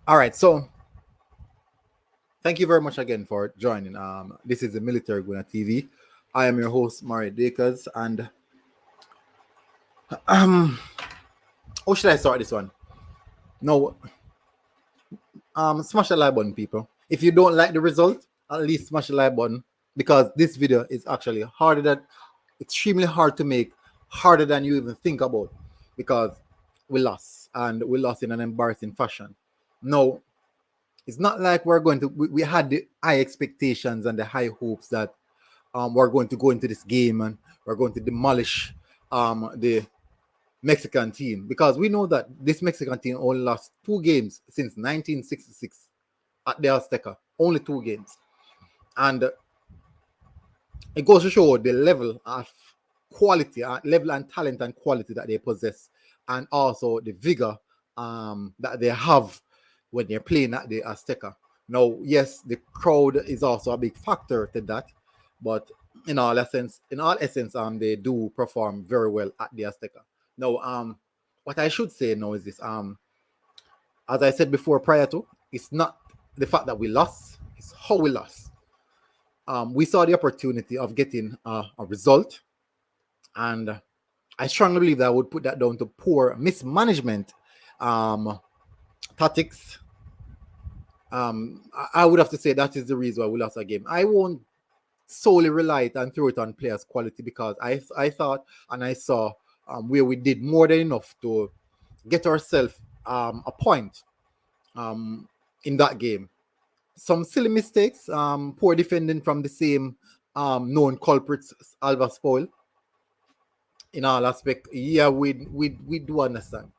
All right, so thank you very much again for joining. This is the Military Guna TV. I am your host, Mari Dakers, and um, how should I start this one? No, smash the like button, people. If you don't like the result, at least smash the like button because this video is actually extremely hard to make, harder than you even think about, because we lost and we lost in an embarrassing fashion. No, it's not like we had the high expectations and the high hopes that we're going to go into this game and we're going to demolish the Mexican team, because we know that this Mexican team only lost 2 games since 1966 at the Azteca. Only 2 games. And it goes to show the level of quality, level and talent and quality that they possess, and also the vigor that they have when they're playing at the Azteca. Now, yes, the crowd is also a big factor to that, but in all essence, they do perform very well at the Azteca. Now, what I should say now is this: as I said before, prior to, it's not the fact that we lost; it's how we lost. We saw the opportunity of getting a result, and I strongly believe that I would put that down to poor mismanagement, um, tactics. I would have to say that is the reason why we lost a game. I won't solely rely it and throw it on players' quality, because I thought and I saw where we did more than enough to get ourselves a point um, in that game. Some silly mistakes, poor defending from the same known culprits, Alva Spoil, in all aspect. Yeah, we do understand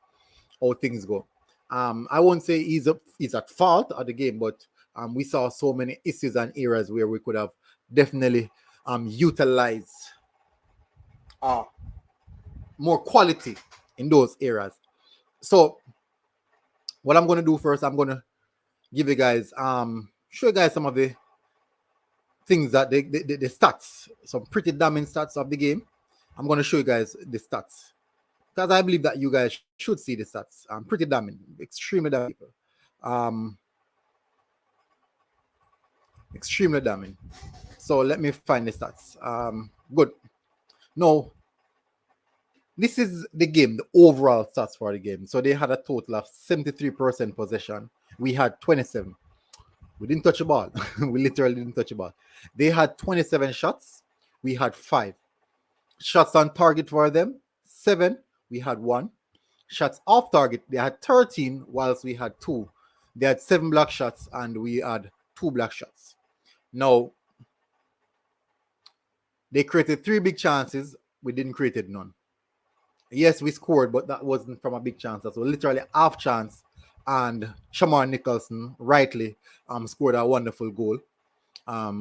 how things go. I won't say he's at fault of the game, but we saw so many issues and areas where we could have definitely utilized uh, more quality in those areas. So what I'm gonna do first, I'm gonna give you guys show you guys some of the things that the stats, some pretty damning stats of the game. I'm gonna show you guys the stats because I believe that you guys should see the stats. Pretty damning, extremely damning, people. Um, extremely damning. So let me find the stats. Good. No, this is the game, the overall stats for the game. So they had a total of 73% possession. We had 27. We didn't touch a ball. We literally didn't touch a ball. They had 27 shots. We had 5. Shots on target for them, 7. We had 1. Shots off target, they had 13, whilst we had 2. They had 7 block shots and we had 2 block shots. Now, they created 3 big chances. We didn't create none. Yes, we scored, but that wasn't from a big chance. That was literally half chance. And Shamar Nicholson rightly scored a wonderful goal.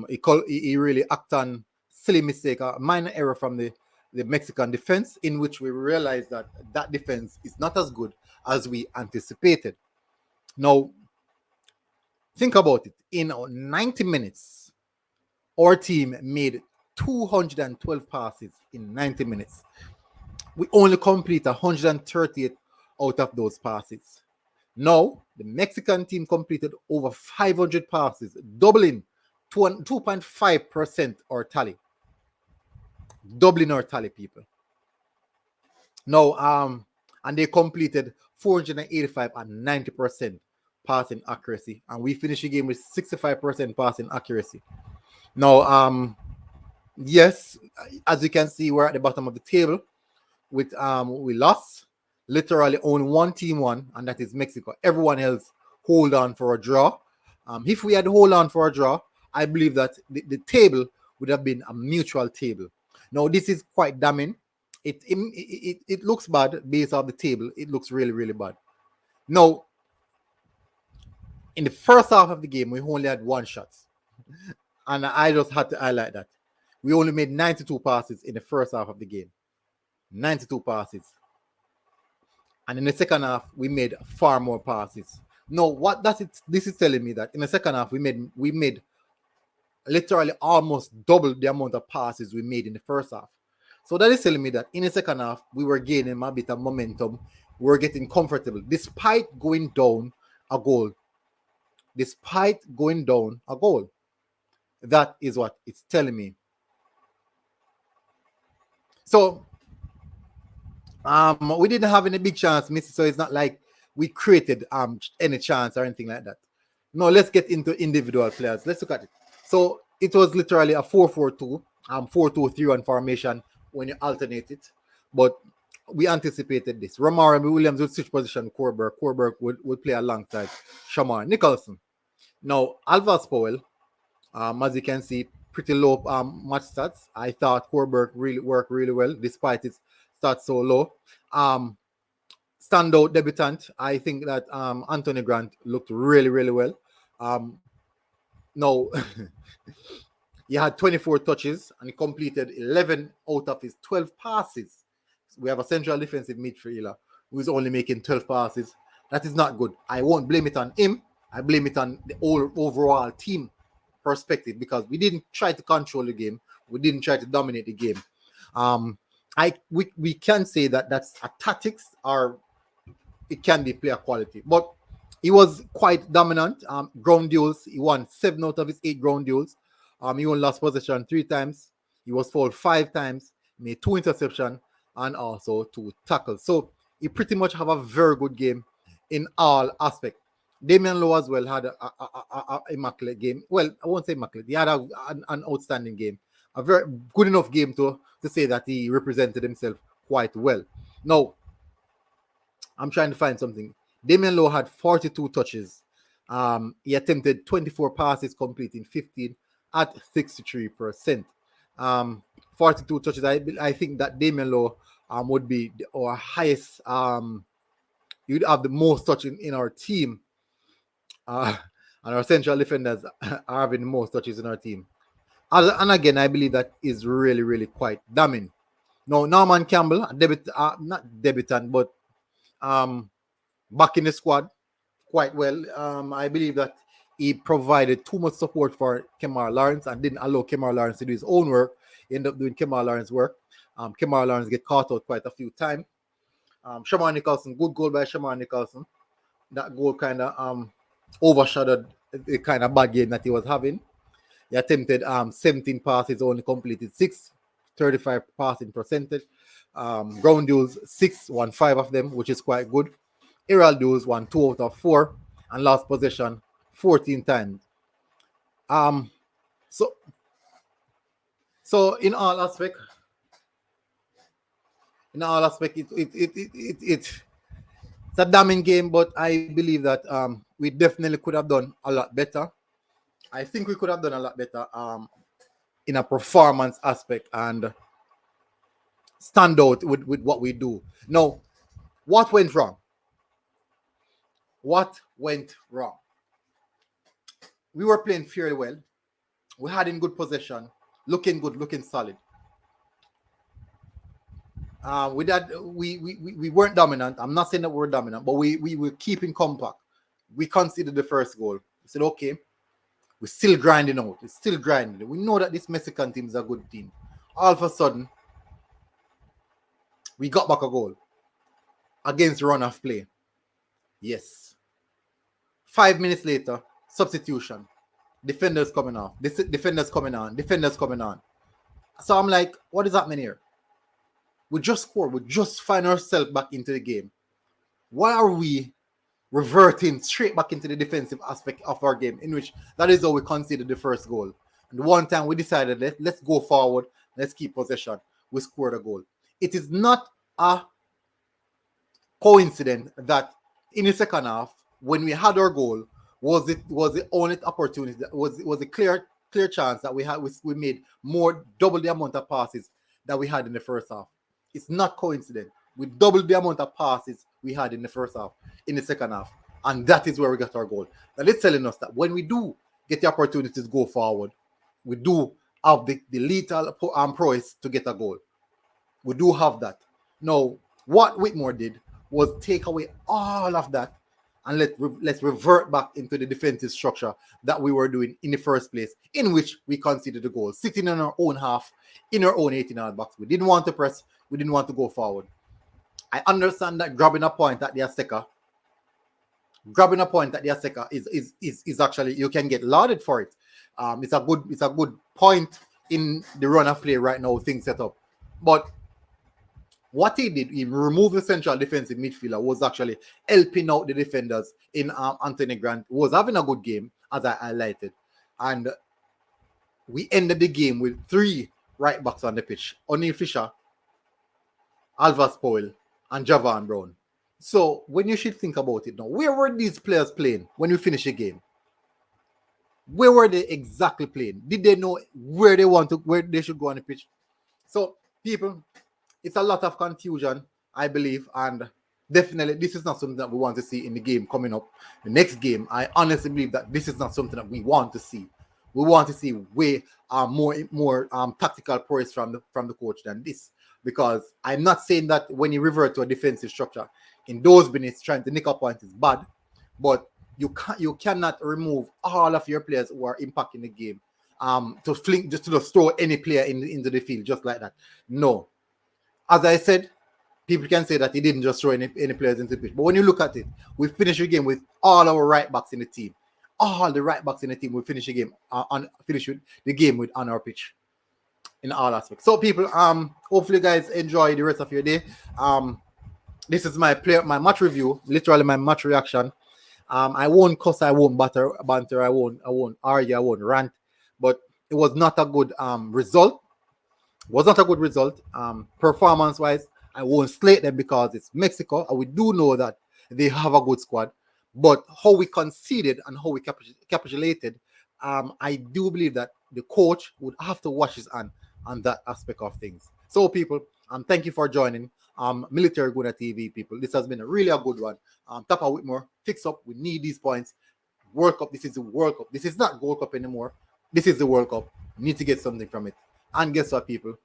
He really acted on silly mistake, a minor error from the Mexican defense, in which we realized that that defense is not as good as we anticipated. Now, think about it. In 90 minutes, our team made 212 passes in 90 minutes. We only complete 138 out of those passes. Now, the Mexican team completed over 500 passes, doubling 2.5% our tally. Doubling our tally, people. Now, and they completed 485 and 90% passing accuracy, and we finished the game with 65% passing accuracy. Now, yes, as you can see, we're at the bottom of the table. With we lost. Literally, only one team won, and that is Mexico. Everyone else hold on for a draw. If we had hold on for a draw, I believe that the table would have been a mutual table. Now, this is quite damning. It looks bad based off the table. It looks really, really bad. Now, in the first half of the game, we only had 1 shot. And I just had to highlight that. We only made 92 passes in the first half of the game. 92 passes. And in the second half, we made far more passes. No, what does it? This is telling me that in the second half, we made literally almost double the amount of passes we made in the first half. So that is telling me that in the second half, we were gaining a bit of momentum. We were getting comfortable, despite going down a goal despite going down a goal. That is what it's telling me. So we didn't have any big chance, Missy. So it's not like we created any chance or anything like that. No, let's get into individual players. Let's look at it. So it was literally a 4-4-2, 4-2-3-1 formation when you alternate it. But we anticipated this. Romaro Williams would switch position with Corberg. Corberg would play alongside Shamar Nicholson. Now, Alvas Powell, as you can see, pretty low match stats. I thought Corberg really worked really well despite its stats so low. Standout debutant, I think that Anthony Grant looked really, really well. No, he had 24 touches and he completed 11 out of his 12 passes. We have a central defensive midfielder who is only making 12 passes. That is not good. I won't blame it on him. I blame it on the overall team perspective because we didn't try to control the game. We didn't try to dominate the game. We can say that that's a tactics or it can be player quality, but he was quite dominant. Ground duels, he won 7 out of his 8 ground duels. He only lost possession 3 times. He was fouled 5 times, made 2 interceptions and also 2 tackles. So he pretty much have a very good game in all aspects. Damian Lowe as well had a immaculate game. Well, I won't say immaculate. He had an outstanding game. A very good enough game to say that he represented himself quite well. Now, I'm trying to find something. Damian Lowe had 42 touches. He attempted 24 passes, completing 15 at 63%. 42 touches. I think that Damian Lowe would be our highest. You'd have the most touches in our team. And our central defenders are having the most touches in our team. And again, I believe that is really, really quite damning. Now, Norman Campbell, not debutant, but back in the squad quite well. I believe that he provided too much support for Kemar Lawrence and didn't allow Kemar Lawrence to do his own work. He ended up doing Kemar Lawrence's work. Kemar Lawrence get caught out quite a few times. Shamar Nicholson, good goal by Shamar Nicholson. That goal kind of overshadowed the kind of bad game that he was having. He attempted 17 passes, only completed 6, 35 passing percentage. Ground duels 6, won 5 of them, which is quite good. Aerial duels won 2 out of 4 and lost possession 14 times. So in all aspect, it's a damning game, but I believe that we definitely could have done a lot better. I think we could have done a lot better in a performance aspect and stand out with what we do. Now, what went wrong? What went wrong? We were playing fairly well. We had in good possession, looking good, looking solid. We weren't dominant. I'm not saying that we were dominant, but we were keeping compact. We conceded the first goal. We said, okay, we're still grinding out. We're still grinding. We know that this Mexican team is a good team. All of a sudden, we got back a goal against run of play. Yes. 5 minutes later, substitution. Defenders coming off. Defenders coming on. Defenders coming on. So I'm like, what is happening here? We just scored. We just find ourselves back into the game. Why are we reverting straight back into the defensive aspect of our game, in which that is how we conceded the first goal? And the one time we decided, let's go forward, let's keep possession. We scored a goal. It is not a coincidence that in the second half, when we had our goal, was the only opportunity, was a clear chance that we made more, double the amount of passes that we had in the first half. It's not coincidence. We doubled the amount of passes we had in the first half, in the second half. And that is where we got our goal. Now, it's telling us that when we do get the opportunity to go forward, we do have the lethal prowess to get a goal. We do have that. Now, what Whitmore did was take away all of that and let's revert back into the defensive structure that we were doing in the first place, in which we conceded the goal, sitting in our own half, in our own 18-yard box. We didn't want to press. We didn't want to go forward. I understand that grabbing a point at the Azteca Grabbing a point at the Azteca is actually, you can get lauded for it. It's a good point in the run of play right now, things set up. But what he did, he removed the central defensive midfielder, was actually helping out the defenders in Anthony Grant, who was having a good game, as I highlighted. And we ended the game with 3 right backs on the pitch: O'Neill Fisher, Alvas Powell, and Javan Brown. So when you should think about it now, where were these players playing when we finished the game? Where were they exactly playing? Did they know where they should go on the pitch? So people, it's a lot of confusion, I believe, and definitely this is not something that we want to see in the game coming up. The next game, I honestly believe that this is not something that we want to see. We want to see way more tactical prowess from the coach than this. Because I'm not saying that when you revert to a defensive structure in those minutes trying to nick up points is bad, but you cannot remove all of your players who are impacting the game to fling just to throw any player into the field just like that. No. As I said, people can say that he didn't just throw any players into the pitch. But when you look at it, we finished the game with all our right backs in the team. All the right backs in the team, we finish the game on our pitch in all aspects. So people, hopefully you guys enjoy the rest of your day. This is my match review, literally my match reaction. I won't cuss, I won't banter, I won't argue, I won't rant. But it was not a good result. Was not a good result. Performance wise, I won't slate them because it's Mexico, and we do know that they have a good squad. But how we conceded and how we capitulated, I do believe that the coach would have to wash his hand on that aspect of things. So, people, thank you for joining Military Guna TV, people. This has been really a good one. Tapa Whitmore, fix up. We need these points. World Cup, this is the World Cup. This is not Gold Cup anymore. This is the World Cup. We need to get something from it. And guess what, people?